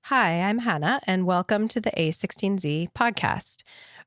Hi, I'm Hannah, and welcome to the a16z podcast.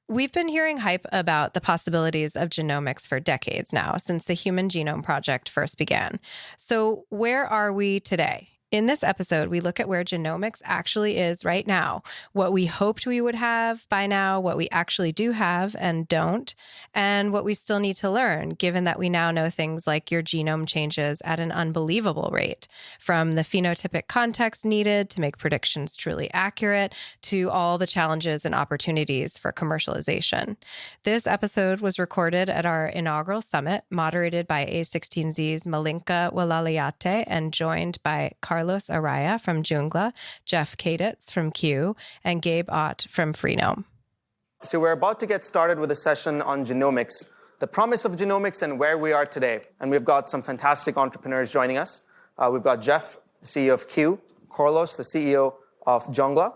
We've been hearing hype about the possibilities of genomics for decades now, since the Human Genome Project first began. So where are we today? In this episode, we look at where genomics actually is right now, what we hoped we would have by now, what we actually do have and don't, and what we still need to learn, given that we now know things like your genome changes at an unbelievable rate, from the phenotypic context needed to make predictions truly accurate, to all the challenges and opportunities for commercialization. This episode was recorded at our inaugural summit, moderated by a16z's Malinka Walaliyadde and joined by Carlos Araya from Jungla, Jeff Kaditz from Q, and Gabe Otte from Freenome. So we're about to get started with a session on genomics, the promise of genomics and where we are today. And we've got some fantastic entrepreneurs joining us. We've got Jeff, the CEO of Q, Carlos, the CEO of Jungla,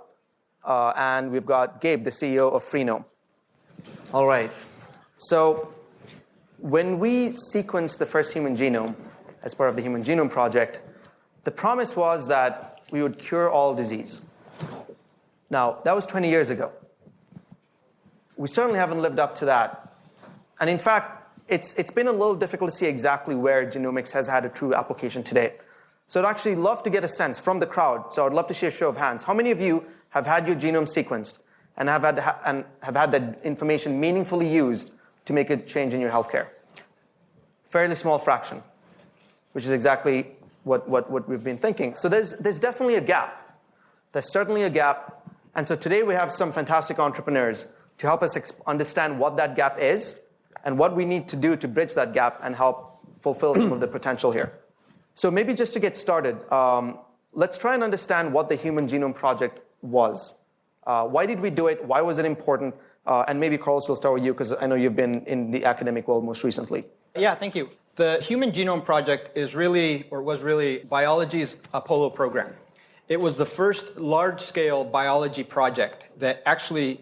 and we've got Gabe, the CEO of Freenome. All right. So when we sequenced the first human genome as part of the Human Genome Project, the promise was that we would cure all disease. Now, that was 20 years ago. We certainly haven't lived up to that. And in fact, it's been a little difficult to see exactly where genomics has had a true application today. So I'd actually love to get a sense from the crowd. So I'd love to see a show of hands. How many of you have had your genome sequenced and have had that information meaningfully used to make a change in your healthcare? Fairly small fraction, which is exactly what we've been thinking. So there's definitely a gap. There's certainly a gap. And so today we have some fantastic entrepreneurs to help us understand what that gap is and what we need to do to bridge that gap and help fulfill some of the potential here. So maybe just to get started, let's try and understand what the Human Genome Project was. Why did we do it? Why was it important? And maybe Carlos, will start with you because I know you've been in the academic world most recently. Yeah, thank you. The Human Genome Project was really biology's Apollo program. It was the first large-scale biology project that actually,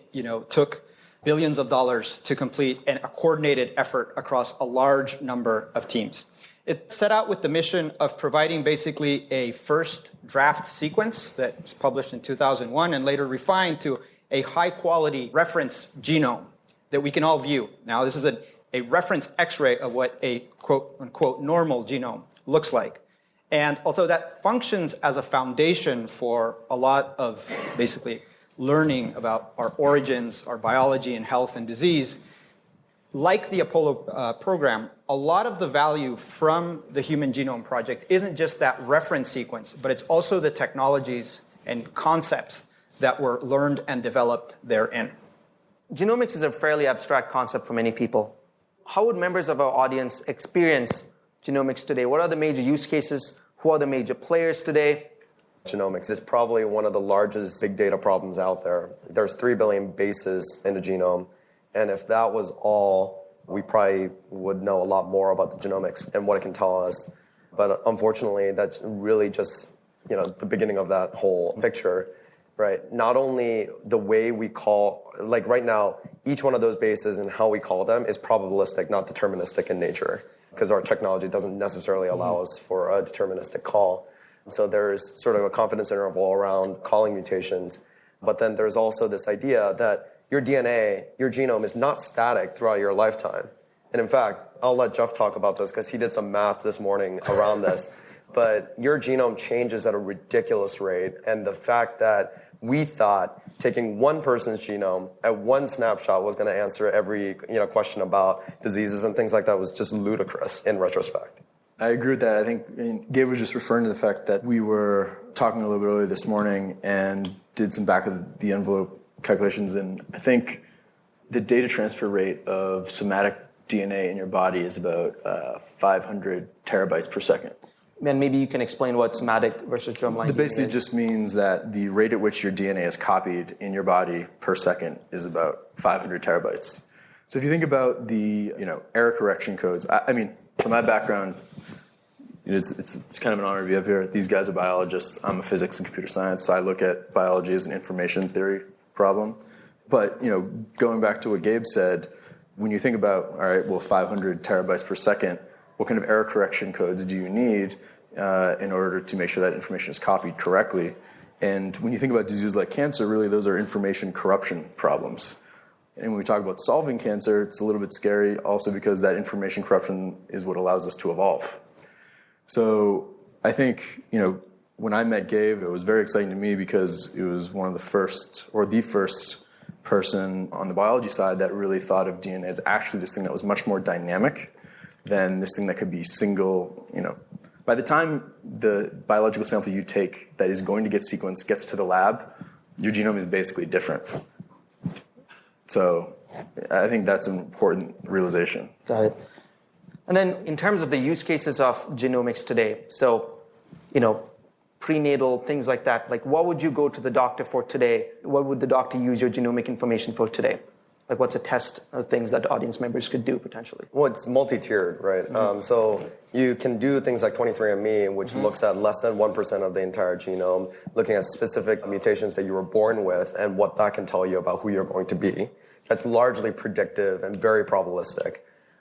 took billions of dollars to complete and a coordinated effort across a large number of teams. It set out with the mission of providing basically a first draft sequence that was published in 2001 and later refined to a high-quality reference genome that we can all view. Now, this is a reference X-ray of what a quote-unquote normal genome looks like. And although that functions as a foundation for a lot of basically learning about our origins, our biology and health and disease, like the Apollo program, a lot of the value from the Human Genome Project isn't just that reference sequence, but it's also the technologies and concepts that were learned and developed therein. Genomics is a fairly abstract concept for many people. How would members of our audience experience genomics today? What are the major use cases? Who are the major players today? Genomics is probably one of the largest big data problems out there. There's 3 billion bases in a genome. And if that was all, we probably would know a lot more about the genomics and what it can tell us. But unfortunately, that's really just the beginning of that whole picture. Right. Not only the way we call, like right now, each one of those bases and how we call them is probabilistic, not deterministic in nature, because our technology doesn't necessarily allow us for a deterministic call. So there's sort of a confidence interval around calling mutations. But then there's also this idea that your DNA, your genome is not static throughout your lifetime. And in fact, I'll let Jeff talk about this because he did some math this morning around this. But your genome changes at a ridiculous rate. And the fact that we thought taking one person's genome at one snapshot was going to answer every question about diseases and things like that was just ludicrous in retrospect. I agree with that. I think Gabe was just referring to the fact that we were talking a little bit earlier this morning and did some back of the envelope calculations. And I think the data transfer rate of somatic DNA in your body is about 500 terabytes per second. And maybe you can explain what somatic versus germline It basically is. just means that the rate at which your DNA is copied in your body per second is about 500 terabytes. So if you think about the error correction codes, so my background, it's kind of an honor to be up here. These guys are biologists. I'm a physics and computer science, so I look at biology as an information theory problem. But going back to what Gabe said, when you think about 500 terabytes per second, what kind of error correction codes do you need in order to make sure that information is copied correctly? And when you think about diseases like cancer, really those are information corruption problems. And when we talk about solving cancer, it's a little bit scary also because that information corruption is what allows us to evolve. So I think, when I met Gabe, it was very exciting to me because it was one of the first, or the first person on the biology side that really thought of DNA as actually this thing that was much more dynamic than this thing that could be single, By the time the biological sample you take that is going to get sequenced gets to the lab, your genome is basically different. So I think that's an important realization. Got it. And then in terms of the use cases of genomics today, so, prenatal, things like that, like what would you go to the doctor for today? What would the doctor use your genomic information for today? Like what's a test of things that audience members could do potentially? Well, it's multi-tiered, right? Mm-hmm. So you can do things like 23andMe, which looks at less than 1% of the entire genome, looking at specific mutations that you were born with and what that can tell you about who you're going to be. That's largely predictive and very probabilistic.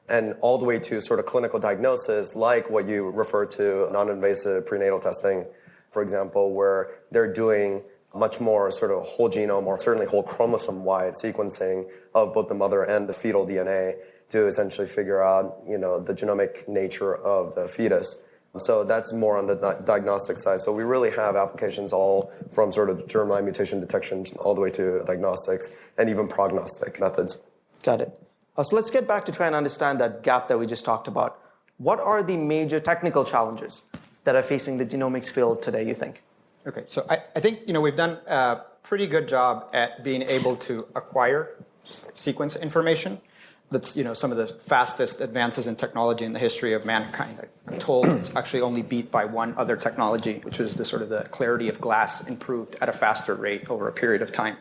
And all the way to sort of clinical diagnosis, like what you refer to, non-invasive prenatal testing, for example, where they're doing much more sort of whole genome or certainly whole chromosome-wide sequencing of both the mother and the fetal DNA to essentially figure out, the genomic nature of the fetus. So that's more on the diagnostic side. So we really have applications all from sort of germline mutation detection all the way to diagnostics and even prognostic methods. Got it. So let's get back to try and understand that gap that we just talked about. What are the major technical challenges that are facing the genomics field today, you think? Okay, so I think we've done a pretty good job at being able to acquire sequence information. That's some of the fastest advances in technology in the history of mankind. I'm told it's actually only beat by one other technology, which was the clarity of glass improved at a faster rate over a period of time.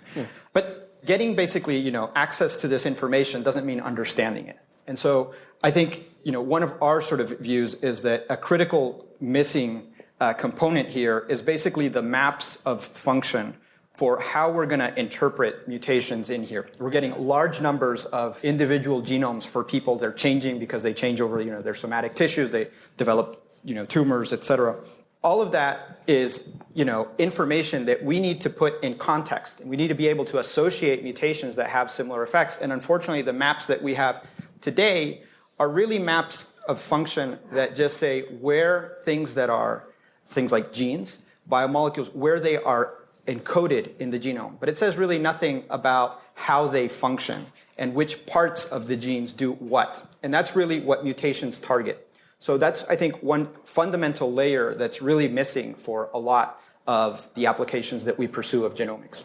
But getting basically access to this information doesn't mean understanding it. And so I think one of our sort of views is that a critical missing component here is basically the maps of function for how we're going to interpret mutations in here. We're getting large numbers of individual genomes for people. They're changing because they change over their somatic tissues. They develop tumors, et cetera. All of that is information that we need to put in context. And we need to be able to associate mutations that have similar effects. And unfortunately, the maps that we have today are really maps of function that just say where things that are things like genes, biomolecules, where they are encoded in the genome. But it says really nothing about how they function and which parts of the genes do what. And that's really what mutations target. So that's, I think, one fundamental layer that's really missing for a lot of the applications that we pursue of genomics.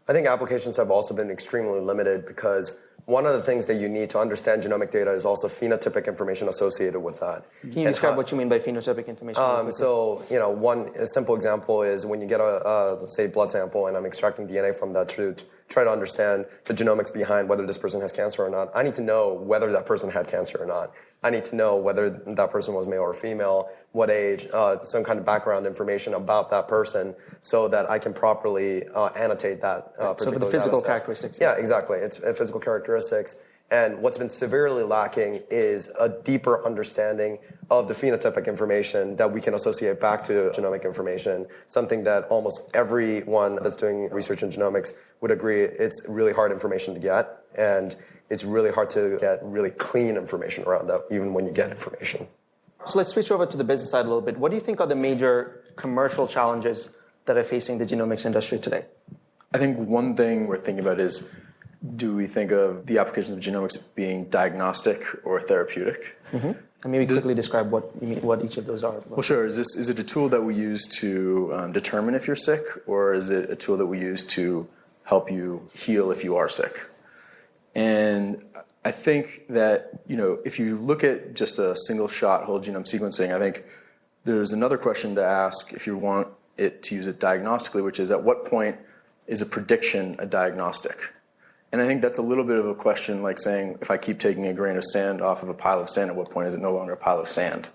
I think applications have also been extremely limited because one of the things that you need to understand genomic data is also phenotypic information associated with that. Can you describe what you mean by phenotypic information? A simple example is when you get let's say, blood sample, and I'm extracting DNA from that to try to understand the genomics behind whether this person has cancer or not. I need to know whether that person had cancer or not. I need to know whether that person was male or female, what age, some kind of background information about that person so that I can properly annotate that particular So for the physical data set. characteristics. Yeah, exactly. It's physical characteristics. And what's been severely lacking is a deeper understanding of the phenotypic information that we can associate back to genomic information, something that almost everyone that's doing research in genomics would agree it's really hard information to get, and it's really hard to get really clean information around that, even when you get information. So let's switch over to the business side a little bit. What do you think are the major commercial challenges that are facing the genomics industry today? I think one thing we're thinking about is, do we think of the applications of genomics being diagnostic or therapeutic? Mm-hmm. And maybe quickly describe what each of those are. Well, sure. Is it a tool that we use to determine if you're sick, or is it a tool that we use to help you heal if you are sick? And I think that, if you look at just a single shot whole genome sequencing, I think there's another question to ask if you want it to use it diagnostically, which is at what point is a prediction a diagnostic? And I think that's a little bit of a question like saying, if I keep taking a grain of sand off of a pile of sand, at what point is it no longer a pile of sand?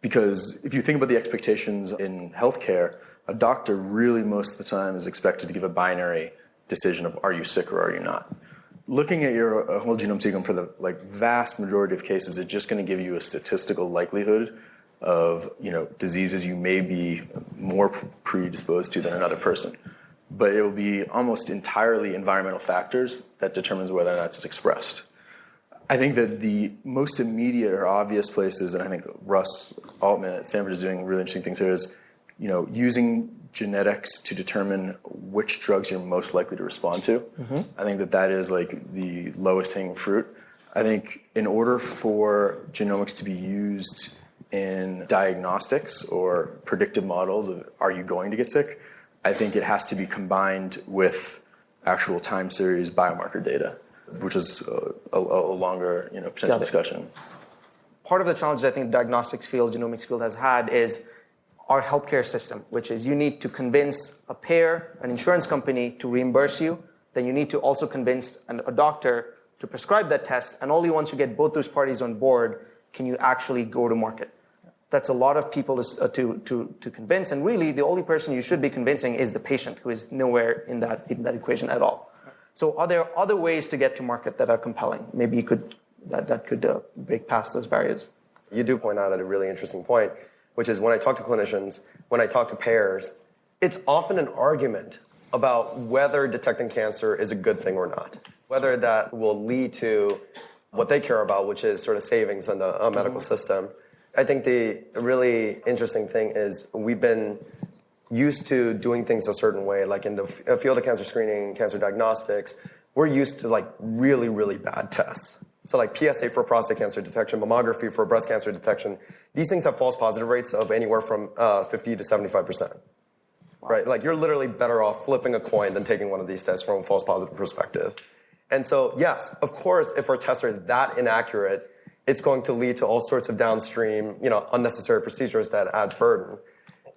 Because if you think about the expectations in healthcare, a doctor really most of the time is expected to give a binary decision of are you sick or are you not. Looking at your whole genome sequence for the vast majority of cases is just going to give you a statistical likelihood of diseases you may be more predisposed to than another person. But it will be almost entirely environmental factors that determines whether or not it's expressed. I think that the most immediate or obvious places, and I think Russ Altman at Stanford is doing really interesting things here, is using genetics to determine which drugs you're most likely to respond to. Mm-hmm. I think that is like the lowest hanging fruit. I think in order for genomics to be used in diagnostics or predictive models of are you going to get sick, I think it has to be combined with actual time series biomarker data, which is a longer potential discussion. Part of the challenge I think the diagnostics field, genomics field has had is our healthcare system, which is you need to convince a payer, an insurance company to reimburse you. Then you need to also convince a doctor to prescribe that test. And only once you get both those parties on board can you actually go to market. That's a lot of people to convince. And really, the only person you should be convincing is the patient, who is nowhere in that equation at all. So are there other ways to get to market that are compelling? Maybe you could that could break past those barriers. You do point out at a really interesting point, which is when I talk to clinicians, when I talk to payers, it's often an argument about whether detecting cancer is a good thing or not, whether that will lead to what they care about, which is sort of savings in the medical system. I think the really interesting thing is we've been used to doing things a certain way, like in the field of cancer screening, cancer diagnostics, we're used to like really, really bad tests. So like PSA for prostate cancer detection, mammography for breast cancer detection, these things have false positive rates of anywhere from 50 to 75%. Wow. Right? Like you're literally better off flipping a coin than taking one of these tests from a false positive perspective. And so, yes, of course, if our tests are that inaccurate, it's going to lead to all sorts of downstream, unnecessary procedures that adds burden.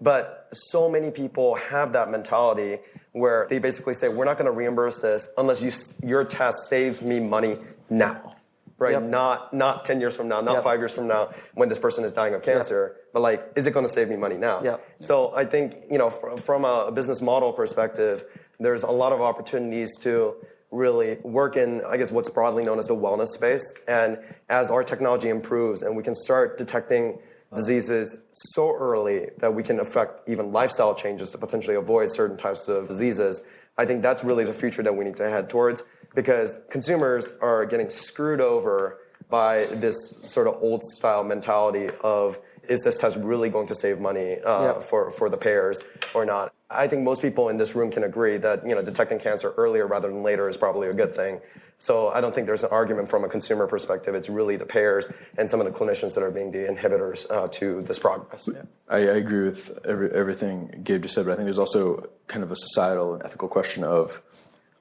But so many people have that mentality where they basically say, we're not going to reimburse this unless your test saves me money now. Right? Yep. Not 10 years from now, not 5 years from now when this person is dying of cancer, but like, is it going to save me money now? Yep. So I think, from a business model perspective, there's a lot of opportunities to really work in, I guess, what's broadly known as the wellness space. And as our technology improves and we can start detecting diseases so early that we can affect even lifestyle changes to potentially avoid certain types of diseases, I think that's really the future that we need to head towards, because consumers are getting screwed over by this sort of old style mentality of, is this test really going to save money for the payers or not? I think most people in this room can agree that detecting cancer earlier rather than later is probably a good thing. So I don't think there's an argument from a consumer perspective. It's really the payers and some of the clinicians that are being the inhibitors to this progress. Yeah. I agree with everything Gabe just said, but I think there's also kind of a societal and ethical question of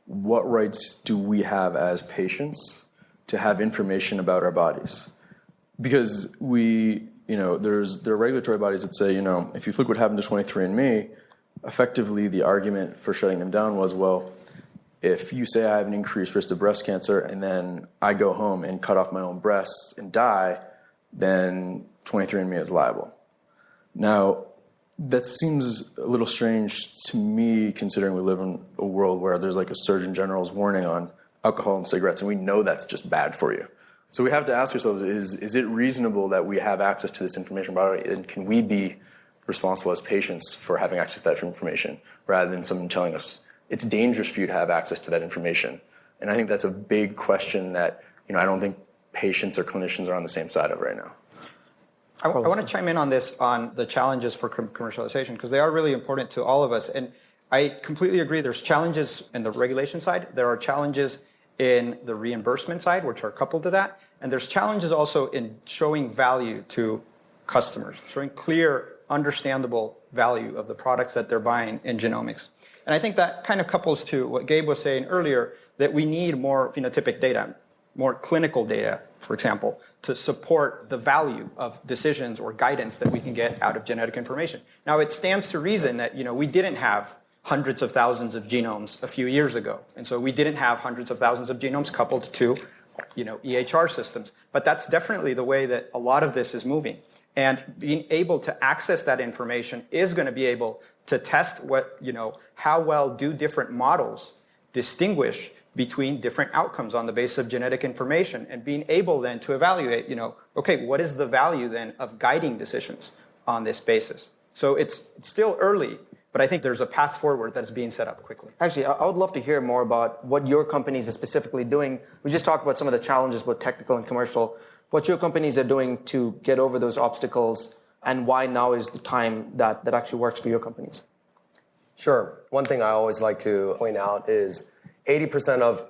what rights do we have as patients to have information about our bodies? Because there are regulatory bodies that say, if you look what happened to 23andMe, effectively the argument for shutting them down was, well, if you say I have an increased risk of breast cancer and then I go home and cut off my own breasts and die, then 23andMe is liable. Now, that seems a little strange to me, considering we live in a world where there's like a Surgeon General's warning on alcohol and cigarettes, and we know that's just bad for you. So we have to ask ourselves, is it reasonable that we have access to this information about it, and can we be responsible as patients for having access to that information, rather than someone telling us it's dangerous for you to have access to that information? And I think that's a big question that I don't think patients or clinicians are on the same side of right now. I want to chime in on this, on the challenges for commercialization, because they are really important to all of us. And I completely agree. There's challenges in the regulation side. There are challenges in the reimbursement side, which are coupled to that. And there's challenges also in showing value to customers, showing clear, understandable value of the products that they're buying in genomics. And I think that kind of couples to what Gabe was saying earlier, that we need more phenotypic data, more clinical data, for example, to support the value of decisions or guidance that we can get out of genetic information. Now, it stands to reason that we didn't have hundreds of thousands of genomes a few years ago. And so we didn't have hundreds of thousands of genomes coupled to EHR systems. But that's definitely the way that a lot of this is moving. And being able to access that information is going to be able to test how well do different models distinguish between different outcomes on the basis of genetic information and being able then to evaluate, okay, what is the value then of guiding decisions on this basis? So it's still early, but I think there's a path forward that's being set up quickly. Actually, I would love to hear more about what your companies are specifically doing. We just talked about some of the challenges, both technical and commercial. What your companies are doing to get over those obstacles, and why now is the time that actually works for your companies. Sure. One thing I always like to point out is 80% of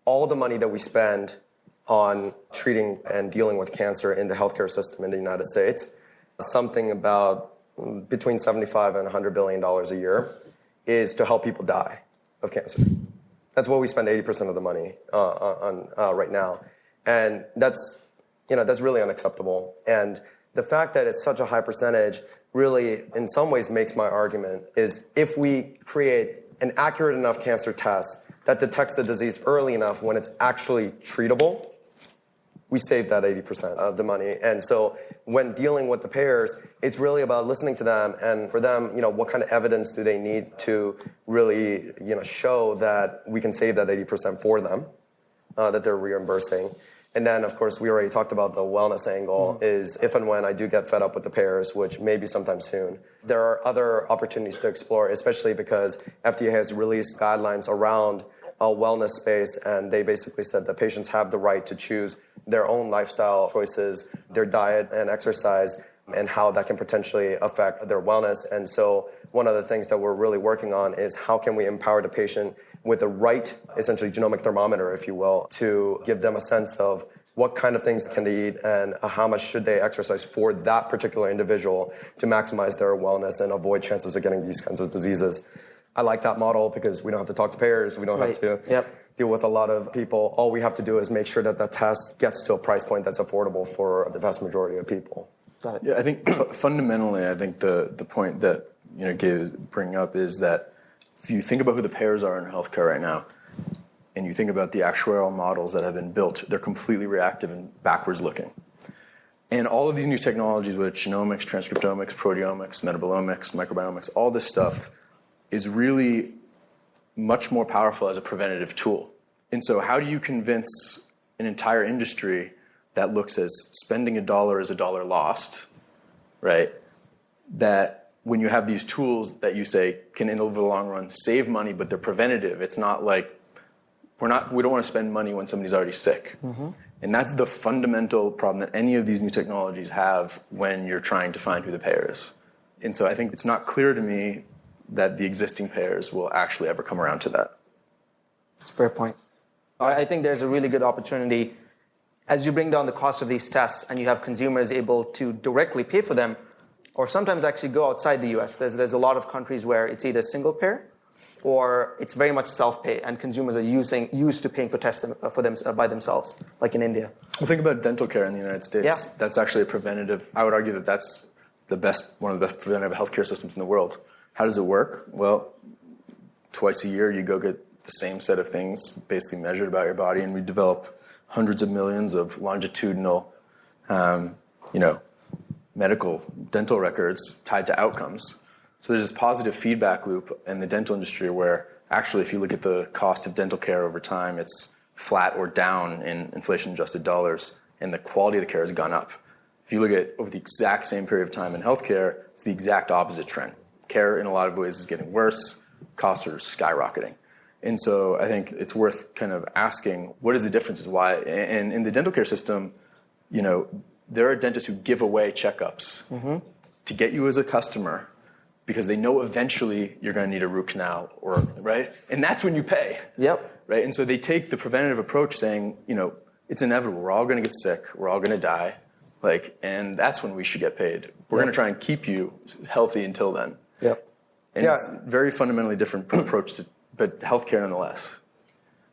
all the money that we spend on treating and dealing with cancer in the healthcare system in the United States, something about between $75 and $100 billion a year, is to help people die of cancer. That's what we spend 80% of the money on right now. And that's really unacceptable. And the fact that it's such a high percentage really, in some ways, makes my argument is if we create an accurate enough cancer test that detects the disease early enough when it's actually treatable, we save that 80% of the money. And so when dealing with the payers, it's really about listening to them, and for them, what kind of evidence do they need to really, show that we can save that 80% for them, that they're reimbursing. And then, of course, we already talked about the wellness angle, is if and when I do get fed up with the payers, which may be sometime soon, there are other opportunities to explore, especially because FDA has released guidelines around a wellness space, and they basically said that patients have the right to choose their own lifestyle choices, their diet and exercise, and how that can potentially affect their wellness. And so one of the things that we're really working on is how can we empower the patient with the right, essentially, genomic thermometer, if you will, to give them a sense of what kind of things can they eat and how much should they exercise for that particular individual to maximize their wellness and avoid chances of getting these kinds of diseases. I like that model because we don't have to talk to payers. We don't have to deal with a lot of people. All we have to do is make sure that the test gets to a price point that's affordable for the vast majority of people. Got it. Yeah, I think fundamentally, I think the point that Gabe bringing up is that if you think about who the payers are in healthcare right now, and you think about the actuarial models that have been built, they're completely reactive and backwards looking. And all of these new technologies, whether it's genomics, transcriptomics, proteomics, metabolomics, microbiomics, all this stuff is really much more powerful as a preventative tool. And so how do you convince an entire industry that looks as spending $1 is $1 lost, right? That when you have these tools that you say can, over the long run, save money, but they're preventative. It's not like we don't want to spend money when somebody's already sick. Mm-hmm. And that's the fundamental problem that any of these new technologies have when you're trying to find who the payer is. And so I think it's not clear to me that the existing payers will actually ever come around to that. That's a fair point. I think there's a really good opportunity as you bring down the cost of these tests and you have consumers able to directly pay for them, or sometimes actually go outside the US. There's a lot of countries where it's either single payer or it's very much self-pay, and consumers are used to paying for tests by themselves, like in India. Well, think about dental care in the United States. Yeah. That's actually a preventative. I would argue that that's one of the best preventative healthcare systems in the world. How does it work? Well, twice a year you go get the same set of things basically measured about your body, and we develop hundreds of millions of longitudinal, medical dental records tied to outcomes. So there's this positive feedback loop in the dental industry where actually if you look at the cost of dental care over time, it's flat or down in inflation-adjusted dollars, and the quality of the care has gone up. If you look at over the exact same period of time in healthcare, it's the exact opposite trend. Care in a lot of ways is getting worse, costs are skyrocketing. And so I think it's worth kind of asking, what is the differences? Why? And in the dental care system, there are dentists who give away checkups to get you as a customer because they know eventually you're going to need a root canal, right? And that's when you pay. Yep. Right? And so they take the preventative approach saying, it's inevitable. We're all going to get sick. We're all going to die. And that's when we should get paid. We're going to try and keep you healthy until then. Yep. And it's a very fundamentally different approach but healthcare nonetheless.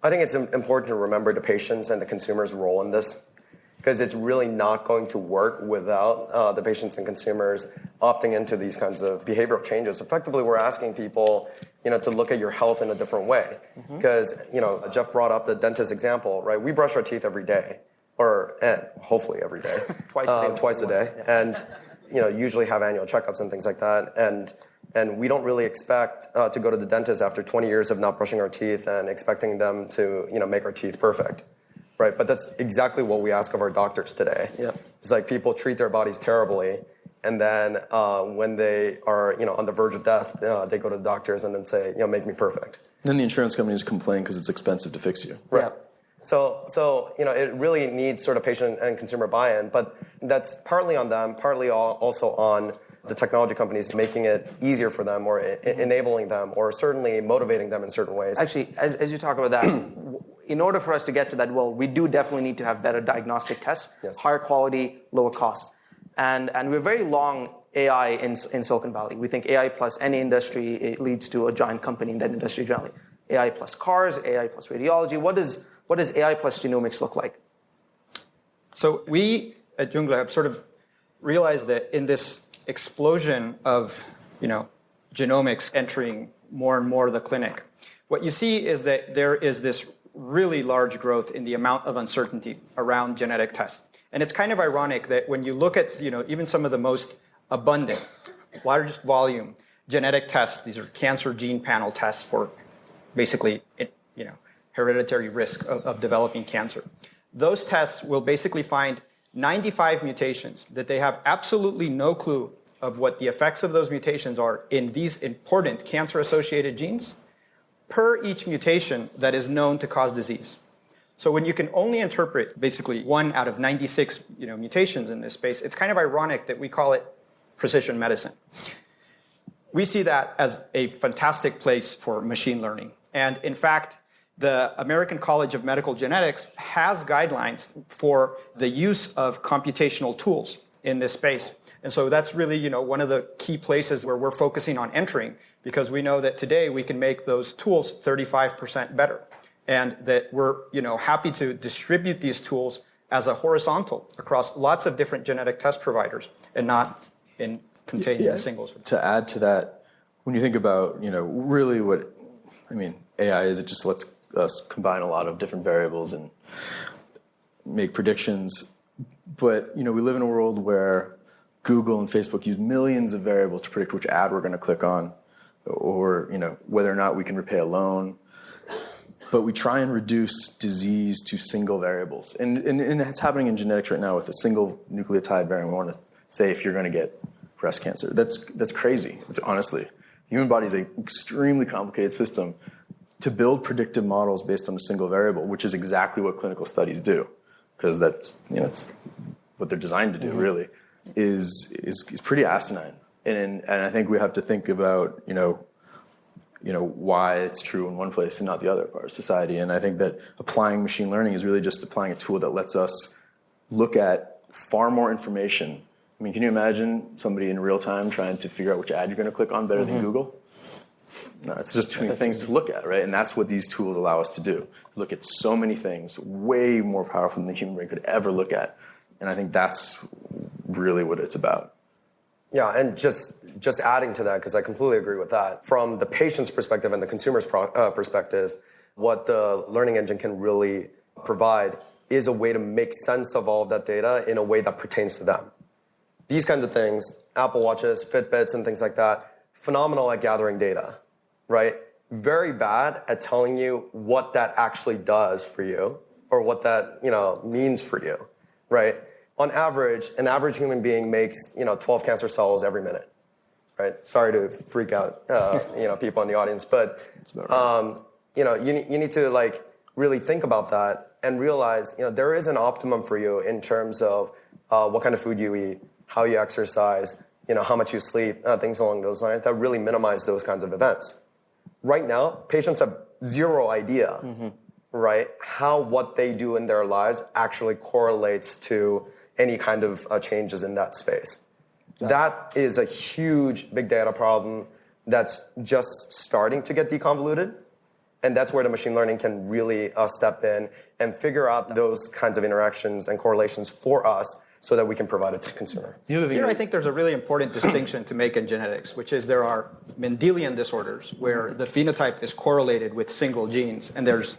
I think it's important to remember the patients and the consumer's role in this, because it's really not going to work without the patients and consumers opting into these kinds of behavioral changes. Effectively, we're asking people, to look at your health in a different way. Because, Jeff brought up the dentist example, right? We brush our teeth every day, or hopefully every day. Twice a day. And, usually have annual checkups and things like that. And And we don't really expect to go to the dentist after 20 years of not brushing our teeth and expecting them to, make our teeth perfect, right? But that's exactly what we ask of our doctors today. Yeah. It's like people treat their bodies terribly, and then when they are, on the verge of death, they go to the doctors and then say, make me perfect. Then the insurance companies complain because it's expensive to fix you. Right. Yeah. So it really needs sort of patient and consumer buy-in, but that's partly on them, partly also on the technology companies making it easier for them or enabling them or certainly motivating them in certain ways. Actually, as you talk about that, in order for us to get to that goal, we do definitely need to have better diagnostic tests, Yes. higher quality, lower cost. And we're very long AI in Silicon Valley. We think AI plus any industry, it leads to a giant company in that industry generally. AI plus cars, AI plus radiology. What does AI plus genomics look like? So we at Jungla have sort of realized that in this explosion of, genomics entering more and more the clinic, what you see is that there is this really large growth in the amount of uncertainty around genetic tests. And it's kind of ironic that when you look at, even some of the most abundant, largest volume genetic tests, these are cancer gene panel tests for basically, hereditary risk of developing cancer. Those tests will basically find 95 mutations that they have absolutely no clue of what the effects of those mutations are in these important cancer-associated genes per each mutation that is known to cause disease. So when you can only interpret basically 1 out of 96 mutations in this space, it's kind of ironic that we call it precision medicine. We see that as a fantastic place for machine learning. And in fact, the American College of Medical Genetics has guidelines for the use of computational tools in this space. And so that's really, one of the key places where we're focusing on entering, because we know that today we can make those tools 35% better. And that we're, happy to distribute these tools as a horizontal across lots of different genetic test providers and not contained in a single. To add to that, when you think about, really AI is, it just lets us combine a lot of different variables and make predictions. But, we live in a world where Google and Facebook use millions of variables to predict which ad we're going to click on or, whether or not we can repay a loan. But we try and reduce disease to single variables. And it's happening in genetics right now with a single nucleotide variant. We want to say if you're going to get breast cancer. That's crazy. It's honestly. The human body is an extremely complicated system. To build predictive models based on a single variable, which is exactly what clinical studies do, because that's it's what they're designed to do. Really, is pretty asinine, and I think we have to think about why it's true in one place and not the other part of society. And I think that applying machine learning is really just applying a tool that lets us look at far more information. I mean, can you imagine somebody in real time trying to figure out which ad you're going to click on better than Google? No, it's just too many things to look at, right? And that's what these tools allow us to do. Look at so many things, way more powerful than the human brain could ever look at. And I think that's really what it's about. Yeah, and just adding to that, because I completely agree with that. From the patient's perspective and the consumer's perspective, what the learning engine can really provide is a way to make sense of all of that data in a way that pertains to them. These kinds of things, Apple Watches, Fitbits, and things like that, phenomenal at gathering data, right? Very bad at telling you what that actually does for you or what that, means for you, right? On average, an average human being makes, 12 cancer cells every minute, right? Sorry to freak out, people in the audience, but, you need to really think about that and realize, there is an optimum for you in terms of what kind of food you eat, how you exercise, how much you sleep, things along those lines that really minimize those kinds of events. Right now, patients have zero idea, right, how what they do in their lives actually correlates to any kind of changes in that space. That is a huge big data problem that's just starting to get deconvoluted. And that's where the machine learning can really step in and figure out those kinds of interactions and correlations for us so that we can provide it to the consumer. Here, I think there's a really important distinction to make in genetics, which is there are Mendelian disorders where the phenotype is correlated with single genes, and there's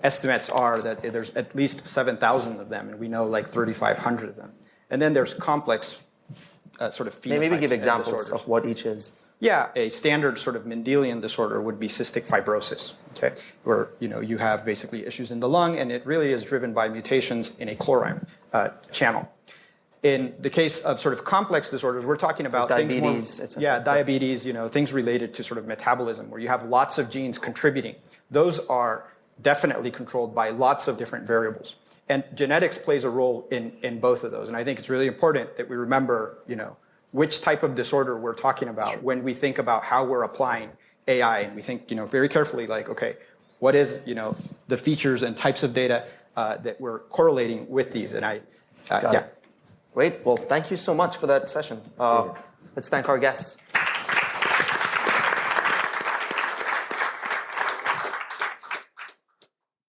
estimates are that there's at least 7,000 of them, and we know 3,500 of them. And then there's complex sort of phenotypes. Maybe give examples disorders. of what each is. Yeah, a standard sort of Mendelian disorder would be cystic fibrosis, okay, where you have basically issues in the lung, and it really is driven by mutations in a chloride channel. In the case of sort of complex disorders, we're talking about diabetes, things more, diabetes, things related to sort of metabolism, where you have lots of genes contributing. Those are definitely controlled by lots of different variables. And genetics plays a role in both of those. And I think it's really important that we remember, which type of disorder we're talking about when we think about how we're applying AI. And we think, very carefully, like, okay, what is, the features and types of data that we're correlating with these? And Great. Well, thank you so much for that session. Let's thank our guests.